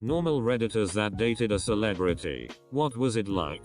Normal Redditors that dated a celebrity. What was it like?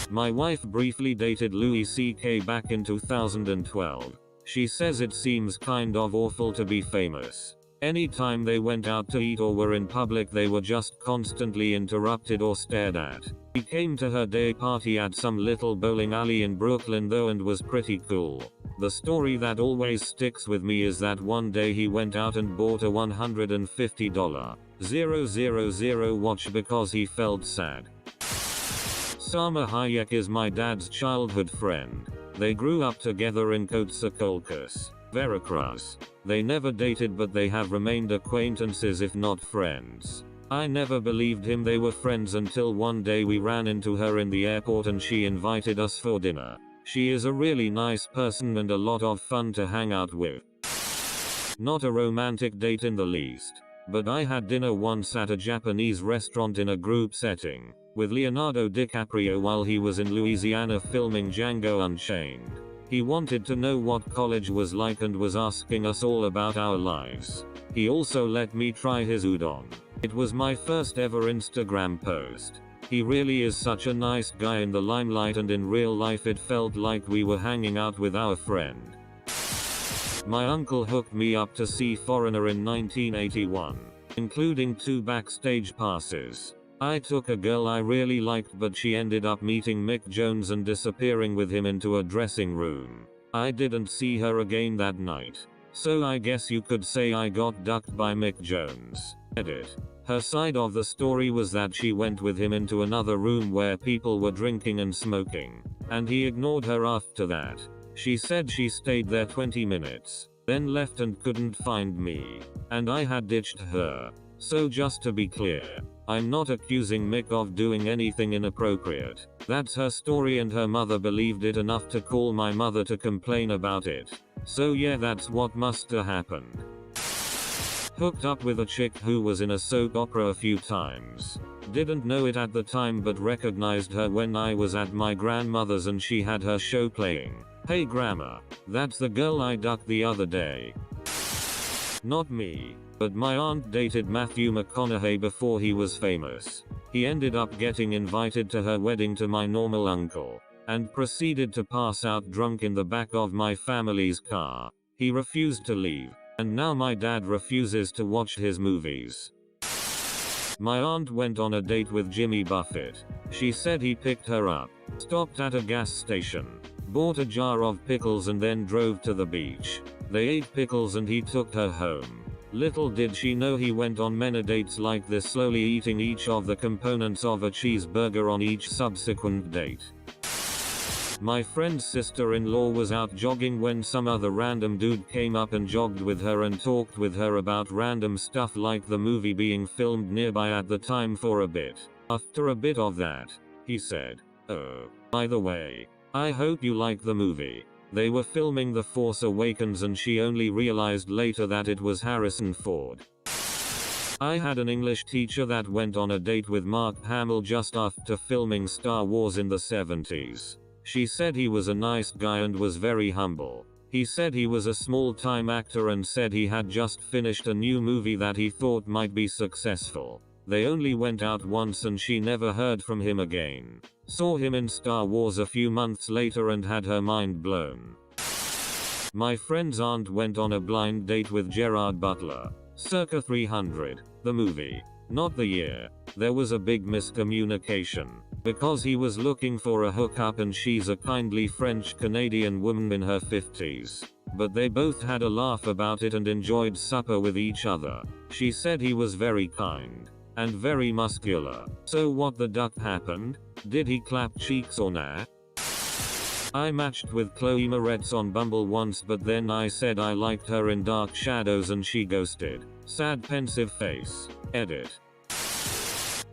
My wife briefly dated Louis C.K. back in 2012. She says it seems kind of awful to be famous. Anytime they went out to eat or were in public, they were just constantly interrupted or stared at. He came to her day party at some little bowling alley in Brooklyn though and was pretty cool. The story that always sticks with me is that one day he went out and bought a $150,000 watch because he felt sad. Salma Hayek is my dad's childhood friend. They grew up together in Coatzacoalcos, Veracruz. They never dated but they have remained acquaintances if not friends. I never believed him they were friends until one day we ran into her in the airport and she invited us for dinner. She is a really nice person and a lot of fun to hang out with. Not a romantic date in the least. But I had dinner once at a Japanese restaurant in a group setting, with Leonardo DiCaprio while he was in Louisiana filming Django Unchained. He wanted to know what college was like and was asking us all about our lives. He also let me try his udon. It was my first ever Instagram post. He really is such a nice guy in the limelight, and in real life it felt like we were hanging out with our friend. My uncle hooked me up to see Foreigner in 1981, including 2 backstage passes. I took a girl I really liked but she ended up meeting Mick Jones and disappearing with him into a dressing room. I didn't see her again that night. So I guess you could say I got ducked by Mick Jones. Edit. Her side of the story was that she went with him into another room where people were drinking and smoking, and he ignored her after that. She said she stayed there 20 minutes, then left and couldn't find me, and I had ditched her. So just to be clear, I'm not accusing Mick of doing anything inappropriate. That's her story and her mother believed it enough to call my mother to complain about it. So yeah, that's what must have happened. Hooked up with a chick who was in a soap opera a few times. Didn't know it at the time but recognized her when I was at my grandmother's and she had her show playing. Hey grandma, that's the girl I ducked the other day. Not me, but my aunt dated Matthew McConaughey before he was famous. He ended up getting invited to her wedding to my normal uncle, and proceeded to pass out drunk in the back of my family's car. He refused to leave, and now my dad refuses to watch his movies. My aunt went on a date with Jimmy Buffett. She said he picked her up, stopped at a gas station, bought a jar of pickles and then drove to the beach. They ate pickles and he took her home. Little did she know he went on many dates like this, slowly eating each of the components of a cheeseburger on each subsequent date. My friend's sister-in-law was out jogging when some other random dude came up and jogged with her and talked with her about random stuff like the movie being filmed nearby at the time for a bit. After a bit of that, he said, "Oh, by the way, I hope you like the movie." They were filming The Force Awakens and she only realized later that it was Harrison Ford. I had an English teacher that went on a date with Mark Hamill just after filming Star Wars in the 70s. She said he was a nice guy and was very humble. He said he was a small-time actor and said he had just finished a new movie that he thought might be successful. They only went out once and she never heard from him again. Saw him in Star Wars a few months later and had her mind blown. My friend's aunt went on a blind date with Gerard Butler. Circa 300. The movie. Not the year. There was a big miscommunication. Because he was looking for a hookup and she's a kindly French-Canadian woman in her 50s. But they both had a laugh about it and enjoyed supper with each other. She said he was very kind. And very muscular. So what the duck happened? Did he clap cheeks or nah? I matched with Chloe Moretz on Bumble once but then I said I liked her in Dark Shadows and she ghosted. Sad pensive face. Edit.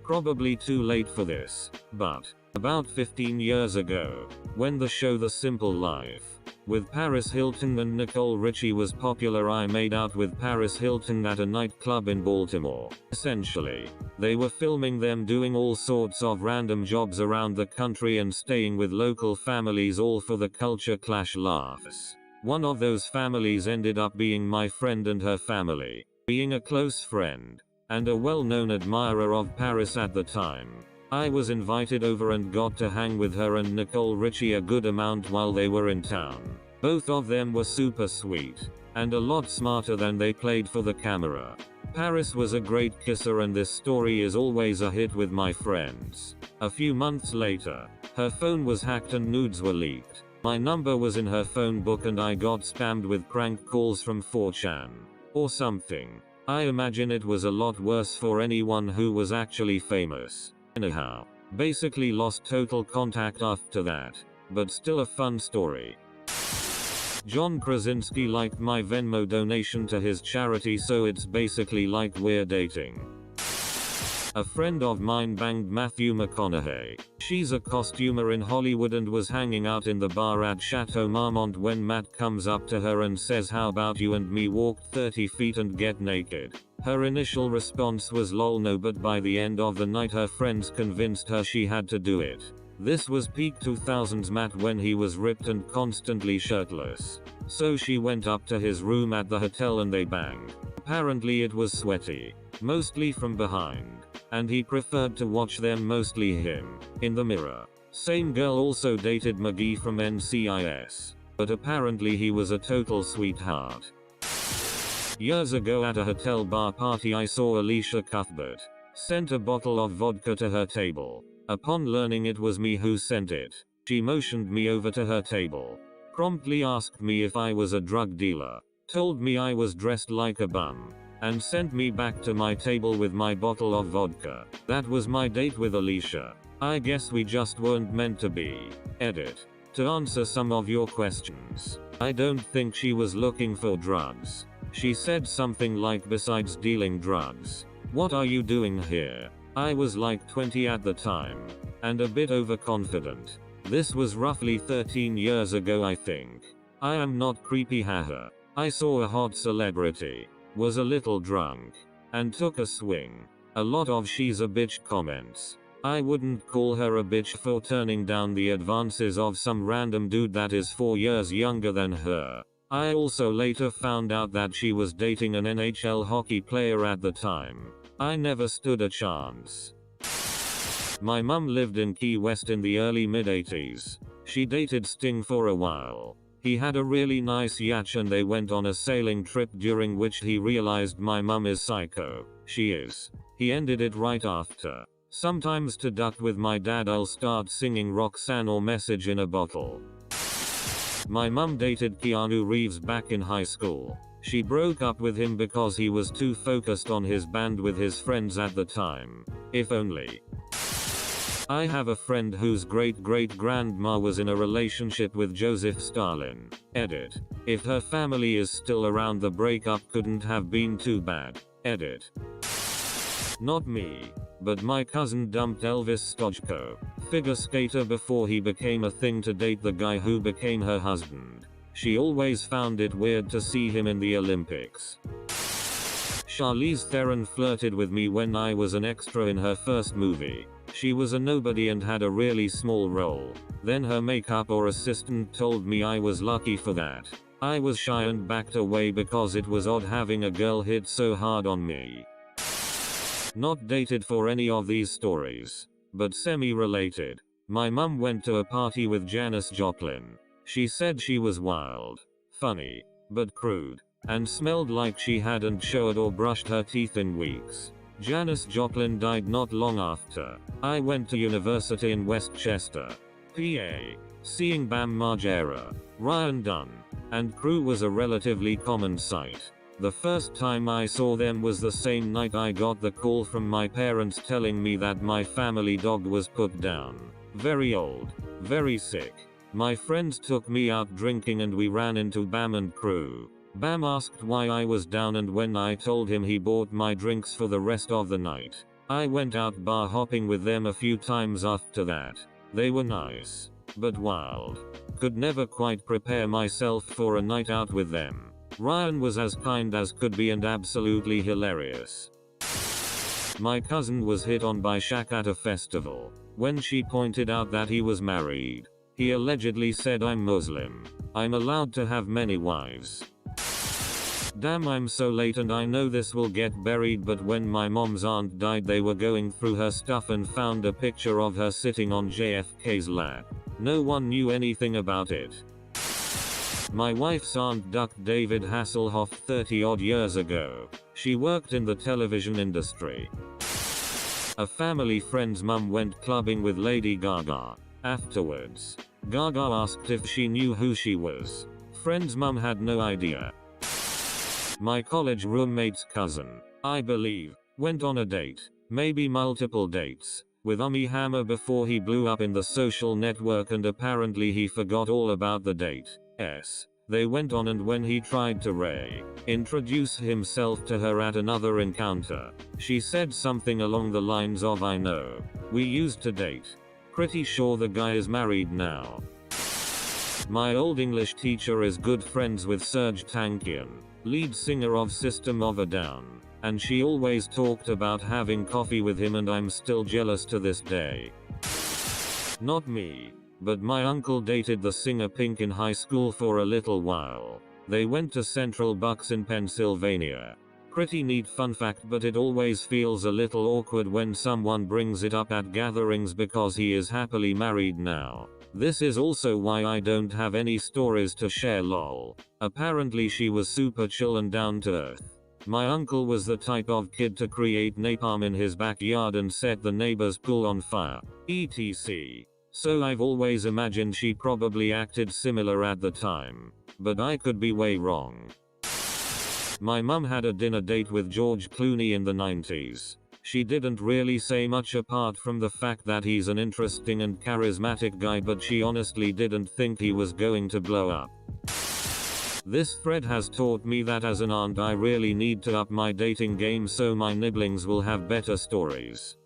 Probably too late for this, but about 15 years ago, when the show The Simple Life with Paris Hilton and Nicole Richie was popular, I made out with Paris Hilton at a nightclub in Baltimore. Essentially, they were filming them doing all sorts of random jobs around the country and staying with local families, all for the culture clash laughs. One of those families ended up being my friend and her family. Being a close friend, and a well-known admirer of Paris at the time. I was invited over and got to hang with her and Nicole Richie a good amount while they were in town. Both of them were super sweet, and a lot smarter than they played for the camera. Paris was a great kisser, and this story is always a hit with my friends. A few months later, her phone was hacked and nudes were leaked. My number was in her phone book and I got spammed with prank calls from 4chan. Or something. I imagine it was a lot worse for anyone who was actually famous. Anyhow, basically lost total contact after that. But still a fun story. John Krasinski liked my Venmo donation to his charity, so it's basically like we're dating. A friend of mine banged Matthew McConaughey. She's a costumer in Hollywood and was hanging out in the bar at Chateau Marmont when Matt comes up to her and says, "How about you and me walk 30 feet and get naked?" Her initial response was lol no, but by the end of the night her friends convinced her she had to do it. This was peak 2000s Matt when he was ripped and constantly shirtless. So she went up to his room at the hotel and they banged. Apparently it was sweaty. Mostly from behind. And he preferred to watch them, mostly him, in the mirror. Same girl also dated McGee from NCIS. But apparently he was a total sweetheart. Years ago at a hotel bar party I saw Alicia Cuthbert. Sent a bottle of vodka to her table. Upon learning it was me who sent it, she motioned me over to her table. Promptly asked me if I was a drug dealer. Told me I was dressed like a bum. And sent me back to my table with my bottle of vodka. That was my date with Alicia. I guess we just weren't meant to be. Edit. To answer some of your questions. I don't think she was looking for drugs. She said something like, "Besides dealing drugs, what are you doing here?" I was like 20 at the time. And a bit overconfident. This was roughly 13 years ago I think. I am not creepy, haha. I saw a hot celebrity. Was a little drunk. And took a swing. A lot of "she's a bitch" comments. I wouldn't call her a bitch for turning down the advances of some random dude that is 4 years younger than her. I also later found out that she was dating an NHL hockey player at the time. I never stood a chance. My mum lived in Key West in the early mid-80s. She dated Sting for a while. He had a really nice yacht and they went on a sailing trip during which he realized my mum is psycho. She is. He ended it right after. Sometimes to duck with my dad I'll start singing Roxanne or Message in a Bottle. My mum dated Keanu Reeves back in high school. She broke up with him because he was too focused on his band with his friends at the time. If only. I have a friend whose great-great-grandma was in a relationship with Joseph Stalin. Edit. If her family is still around, the breakup couldn't have been too bad. Edit. Not me. But my cousin dumped Elvis Stojko, figure skater, before he became a thing to date the guy who became her husband. She always found it weird to see him in the Olympics. Charlize Theron flirted with me when I was an extra in her first movie. She was a nobody and had a really small role. Then her makeup or assistant told me I was lucky for that. I was shy and backed away because it was odd having a girl hit so hard on me. Not dated for any of these stories, but semi-related. My mum went to a party with Janis Joplin. She said she was wild, funny, but crude, and smelled like she hadn't showered or brushed her teeth in weeks. Janis Joplin died not long after. I went to university in Westchester, PA. Seeing Bam Margera, Ryan Dunn, and crew was a relatively common sight. The first time I saw them was the same night I got the call from my parents telling me that my family dog was put down. Very old, very sick. My friends took me out drinking and we ran into Bam and crew. Bam asked why I was down, and when I told him, he bought my drinks for the rest of the night. I went out bar hopping with them a few times after that. They were nice, but wild. Could never quite prepare myself for a night out with them. Ryan was as kind as could be and absolutely hilarious. My cousin was hit on by Shaq at a festival. When she pointed out that he was married, he allegedly said, "I'm Muslim. I'm allowed to have many wives." Damn, I'm so late and I know this will get buried, but when my mom's aunt died they were going through her stuff and found a picture of her sitting on JFK's lap. No one knew anything about it. My wife's aunt ducked David Hasselhoff 30 odd years ago. She worked in the television industry. A family friend's mum went clubbing with Lady Gaga. Afterwards, Gaga asked if she knew who she was. Friend's mum had no idea. My college roommate's cousin, I believe, went on a date, maybe multiple dates, with Armie Hammer before he blew up in the social network, and apparently he forgot all about the date. They went on, and when he tried to introduce himself to her at another encounter, she said something along the lines of, "I know. We used to date. Pretty sure the guy is married now." My old English teacher is good friends with Serj Tankian, lead singer of System of a Down, and she always talked about having coffee with him, and I'm still jealous to this day. Not me, but my uncle dated the singer Pink in high school for a little while. They went to Central Bucks in Pennsylvania. Pretty neat fun fact, but it always feels a little awkward when someone brings it up at gatherings because he is happily married now. This is also why I don't have any stories to share, lol. Apparently she was super chill and down to earth. My uncle was the type of kid to create napalm in his backyard and set the neighbor's pool on fire, etc. So I've always imagined she probably acted similar at the time, but I could be way wrong. My mum had a dinner date with George Clooney in the 90s. She didn't really say much apart from the fact that he's an interesting and charismatic guy, but she honestly didn't think he was going to blow up. This thread has taught me that as an aunt I really need to up my dating game so my nibblings will have better stories.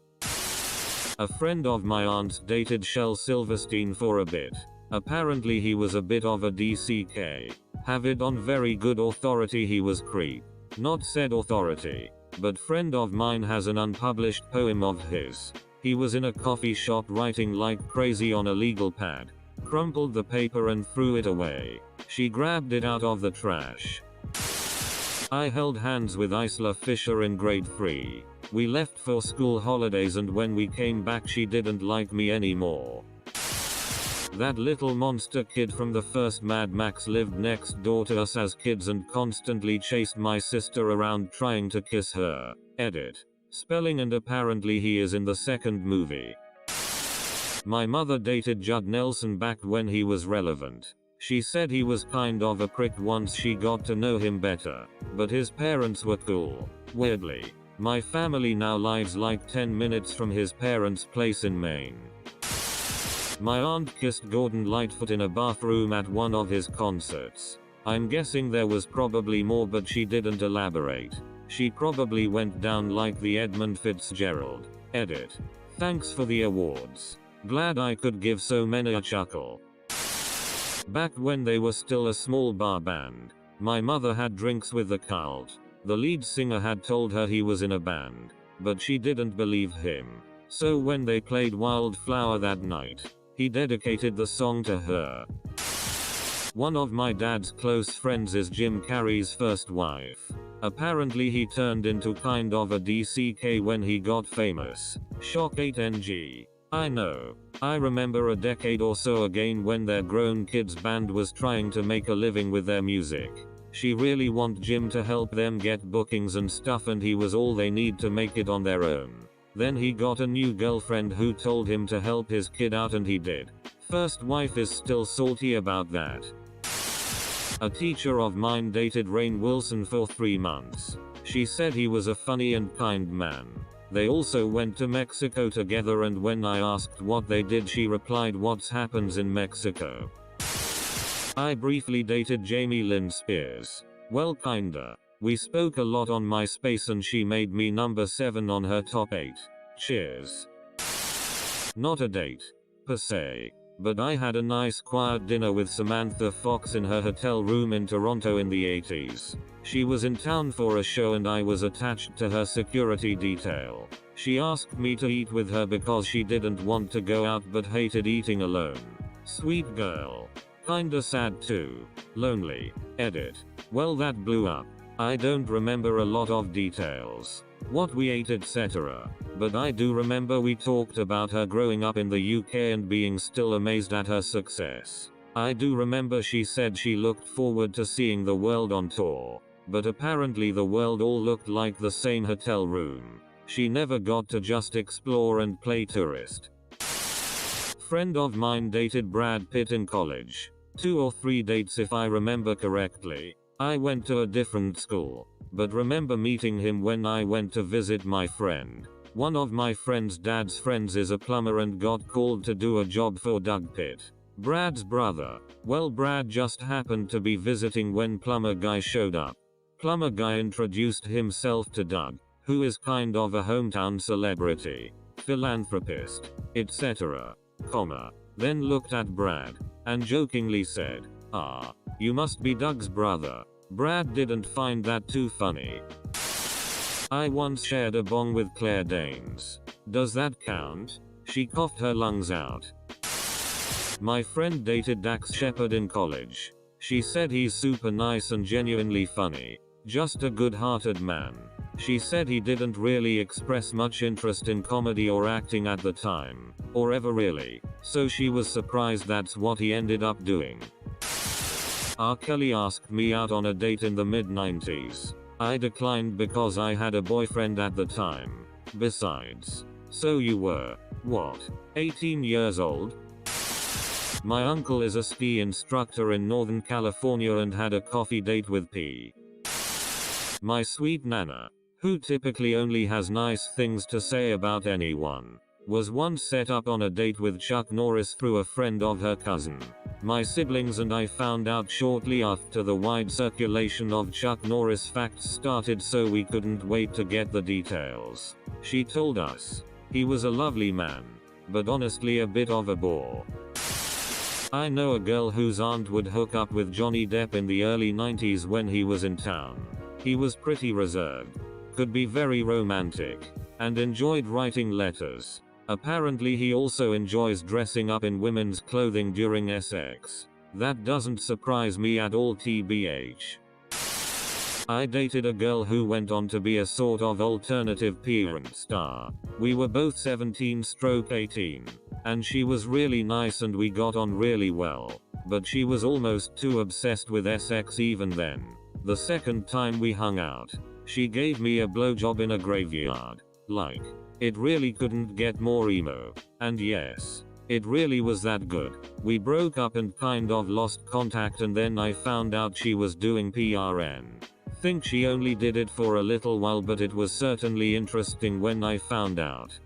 A friend of my aunt's dated Shel Silverstein for a bit. Apparently he was a bit of a DCK. Have it on very good authority he was creep. Not said authority, but friend of mine has an unpublished poem of his. He was in a coffee shop writing like crazy on a legal pad. Crumpled the paper and threw it away. She grabbed it out of the trash. I held hands with Isla Fisher in grade 3. We left for school holidays, and when we came back she didn't like me anymore. That little monster kid from the first Mad Max lived next door to us as kids and constantly chased my sister around trying to kiss her. Edit. Spelling, and apparently he is in the second movie. My mother dated Judd Nelson back when he was relevant. She said he was kind of a prick once she got to know him better, but his parents were cool. Weirdly, my family now lives like 10 minutes from his parents' place in Maine. My aunt kissed Gordon Lightfoot in a bathroom at one of his concerts. I'm guessing there was probably more, but she didn't elaborate. She probably went down like the Edmund Fitzgerald. Edit. Thanks for the awards. Glad I could give so many a chuckle. Back when they were still a small bar band, my mother had drinks with the Cult. The lead singer had told her he was in a band, but she didn't believe him. So when they played Wildflower that night, he dedicated the song to her. One of my dad's close friends is Jim Carrey's first wife. Apparently he turned into kind of a DCK when he got famous. Shock 8NG. I know. I remember a decade or so ago when their grown kids band was trying to make a living with their music. She really want Jim to help them get bookings and stuff, and he was all they need to make it on their own. Then he got a new girlfriend who told him to help his kid out, and he did. First wife is still salty about that. A teacher of mine dated Rainn Wilson for 3 months. She said he was a funny and kind man. They also went to Mexico together, and when I asked what they did she replied, "What happens in Mexico?" I briefly dated Jamie Lynn Spears. Well, kinda. We spoke a lot on MySpace and she made me number 7 on her top 8. Cheers. Not a date, per se, but I had a nice quiet dinner with Samantha Fox in her hotel room in Toronto in the 80s. She was in town for a show and I was attached to her security detail. She asked me to eat with her because she didn't want to go out but hated eating alone. Sweet girl. Kinda sad too. Lonely. Edit. Well, that blew up. I don't remember a lot of details, what we ate etc. But I do remember we talked about her growing up in the UK and being still amazed at her success. I do remember she said she looked forward to seeing the world on tour, but apparently the world all looked like the same hotel room. She never got to just explore and play tourist. Friend of mine dated Brad Pitt in college. 2 or 3 dates if I remember correctly. I went to a different school, but remember meeting him when I went to visit my friend. One of my friend's dad's friends is a plumber and got called to do a job for Doug Pitt, Brad's brother. Well, Brad just happened to be visiting when plumber guy showed up. Plumber guy introduced himself to Doug, who is kind of a hometown celebrity, philanthropist, etc. Then looked at Brad, and jokingly said, "Ah, you must be Doug's brother." Brad didn't find that too funny. I once shared a bong with Claire Danes. Does that count? She coughed her lungs out. My friend dated Dax Shepard in college. She said he's super nice and genuinely funny. Just a good-hearted man. She said he didn't really express much interest in comedy or acting at the time, or ever really, so she was surprised that's what he ended up doing. R. Kelly asked me out on a date in the mid-90s. I declined because I had a boyfriend at the time. Besides, so you were, what, 18 years old? My uncle is a ski instructor in Northern California and had a coffee date with P. My sweet Nana, who typically only has nice things to say about anyone, was once set up on a date with Chuck Norris through a friend of her cousin. My siblings and I found out shortly after the wide circulation of Chuck Norris facts started, so we couldn't wait to get the details. She told us, he was a lovely man, but honestly a bit of a bore. I know a girl whose aunt would hook up with Johnny Depp in the early 90s when he was in town. He was pretty reserved, could be very romantic, and enjoyed writing letters. Apparently he also enjoys dressing up in women's clothing during sex. That doesn't surprise me at all, tbh. I dated a girl who went on to be a sort of alternative parent star. We were both 17/18, and she was really nice and we got on really well, but she was almost too obsessed with sex even then. The second time we hung out, she gave me a blowjob in a graveyard. Like, it really couldn't get more emo. And yes, it really was that good. We broke up and kind of lost contact, and then I found out she was doing PRN. Think she only did it for a little while, but it was certainly interesting when I found out.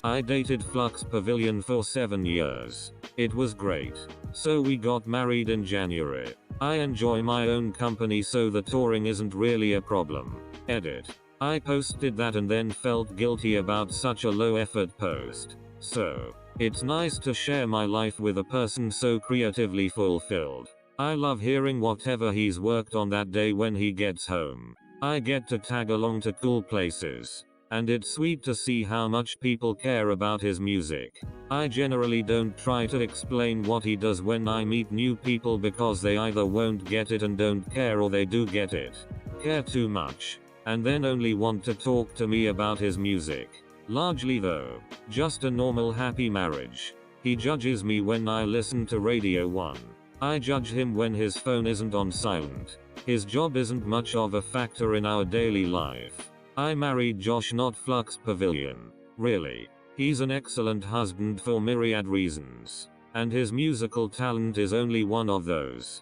I dated Flux Pavilion for 7 years. It was great. So we got married in January. I enjoy my own company, so the touring isn't really a problem. Edit. I posted that and then felt guilty about such a low effort post. So, it's nice to share my life with a person so creatively fulfilled. I love hearing whatever he's worked on that day when he gets home. I get to tag along to cool places. And it's sweet to see how much people care about his music. I generally don't try to explain what he does when I meet new people, because they either won't get it and don't care, or they do get it, care too much, and then only want to talk to me about his music. Largely though, just a normal happy marriage. He judges me when I listen to Radio 1. I judge him when his phone isn't on silent. His job isn't much of a factor in our daily life. I married Josh, not Flux Pavilion. Really. He's an excellent husband for myriad reasons. And his musical talent is only one of those.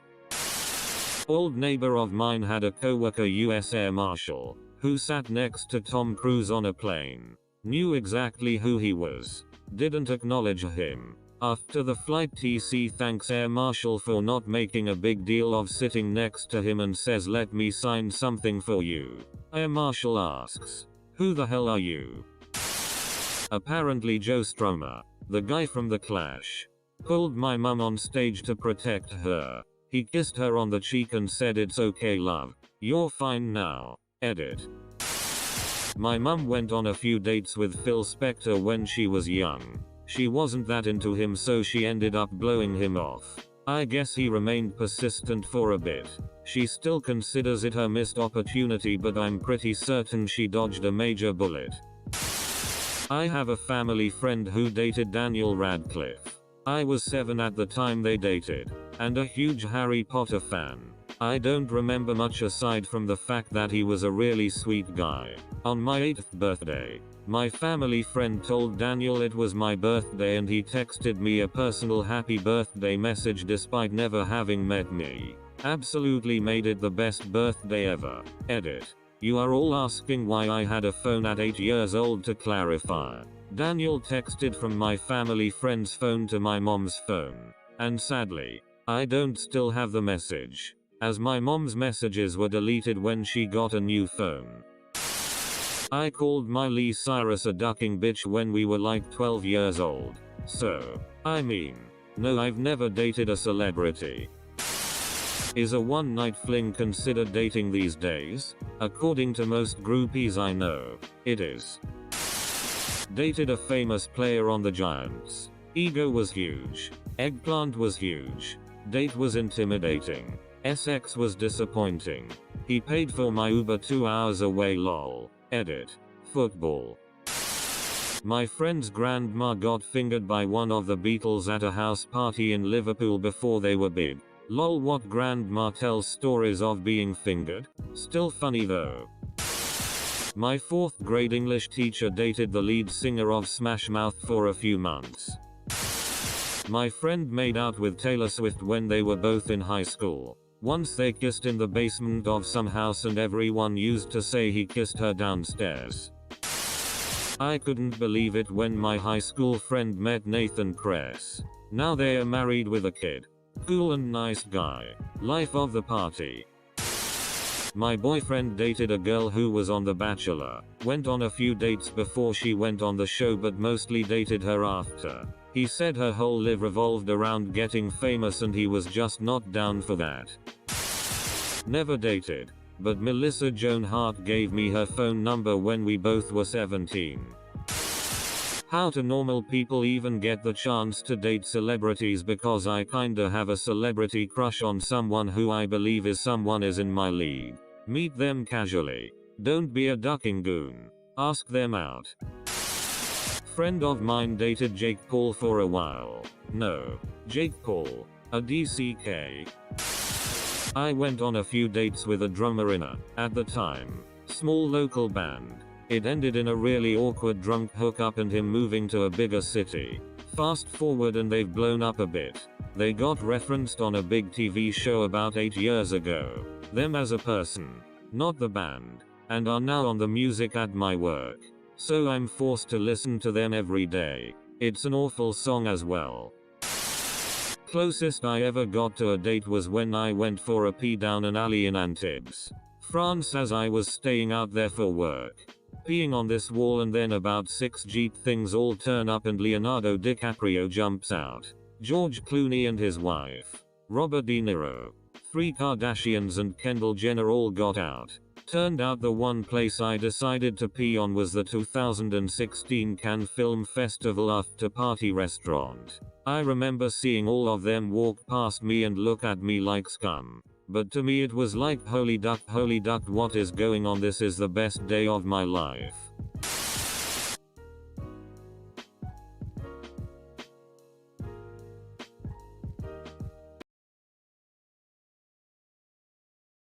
Old neighbor of mine had a coworker, US Air Marshal, who sat next to Tom Cruise on a plane. Knew exactly who he was. Didn't acknowledge him. After the flight, TC thanks Air Marshal for not making a big deal of sitting next to him and says, "Let me sign something for you." Air Marshal asks, "Who the hell are you?" Apparently Joe Strummer, the guy from The Clash, pulled my mum on stage to protect her. He kissed her on the cheek and said, "It's okay, love. You're fine now." Edit. My mum went on a few dates with Phil Spector when she was young. She wasn't that into him, so she ended up blowing him off. I guess he remained persistent for a bit. She still considers it her missed opportunity, but I'm pretty certain she dodged a major bullet. I have a family friend who dated Daniel Radcliffe. I was 7 at the time they dated, and a huge Harry Potter fan. I don't remember much aside from the fact that he was a really sweet guy. On my 8th birthday, my family friend told Daniel it was my birthday and he texted me a personal happy birthday message despite never having met me. Absolutely made it the best birthday ever. Edit. You are all asking why I had a phone at 8 years old. To clarify, Daniel texted from my family friend's phone to my mom's phone. And sadly, I don't still have the message, as my mom's messages were deleted when she got a new phone. I called Miley Cyrus a ducking bitch when we were like 12 years old. So, I mean, no, I've never dated a celebrity. Is a one-night fling considered dating these days? According to most groupies I know, it is. Dated a famous player on the Giants. Ego was huge. Eggplant was huge. Date was intimidating. SX was disappointing. He paid for my Uber 2 hours away lol. Edit. Football. My friend's grandma got fingered by one of the Beatles at a house party in Liverpool before they were big. Lol, what grandma tells stories of being fingered? Still funny though. My 4th grade English teacher dated the lead singer of Smash Mouth for a few months. My friend made out with Taylor Swift when they were both in high school. Once they kissed in the basement of some house and everyone used to say he kissed her downstairs. I couldn't believe it when my high school friend met Nathan Kress. Now they are married with a kid. Cool and nice guy. Life of the party. My boyfriend dated a girl who was on The Bachelor. Went on a few dates before she went on the show but mostly dated her after. He said her whole life revolved around getting famous and he was just not down for that. Never dated, but Melissa Joan Hart gave me her phone number when we both were 17. How do normal people even get the chance to date celebrities? Because I kinda have a celebrity crush on someone who I believe is someone is in my league. Meet them casually. Don't be a ducking goon. Ask them out. Friend of mine dated Jake Paul for a while. No, Jake Paul, a DCK. I went on a few dates with a drummer in a, at the time, small local band. It ended in a really awkward drunk hookup and him moving to a bigger city. Fast forward and they've blown up a bit. They got referenced on a big TV show about 8 years ago. Them as a person, not the band, and are now on the music at my work. So I'm forced to listen to them every day. It's an awful song as well. Closest I ever got to a date was when I went for a pee down an alley in Antibes, France, as I was staying out there for work. Peeing on this wall and then about 6 Jeep things all turn up and Leonardo DiCaprio jumps out. George Clooney and his wife, Robert De Niro, 3 Kardashians and Kendall Jenner all got out. Turned out the one place I decided to pee on was the 2016 Cannes Film Festival after party restaurant. I remember seeing all of them walk past me and look at me like scum. But to me it was like holy duck, what is going on? This is the best day of my life.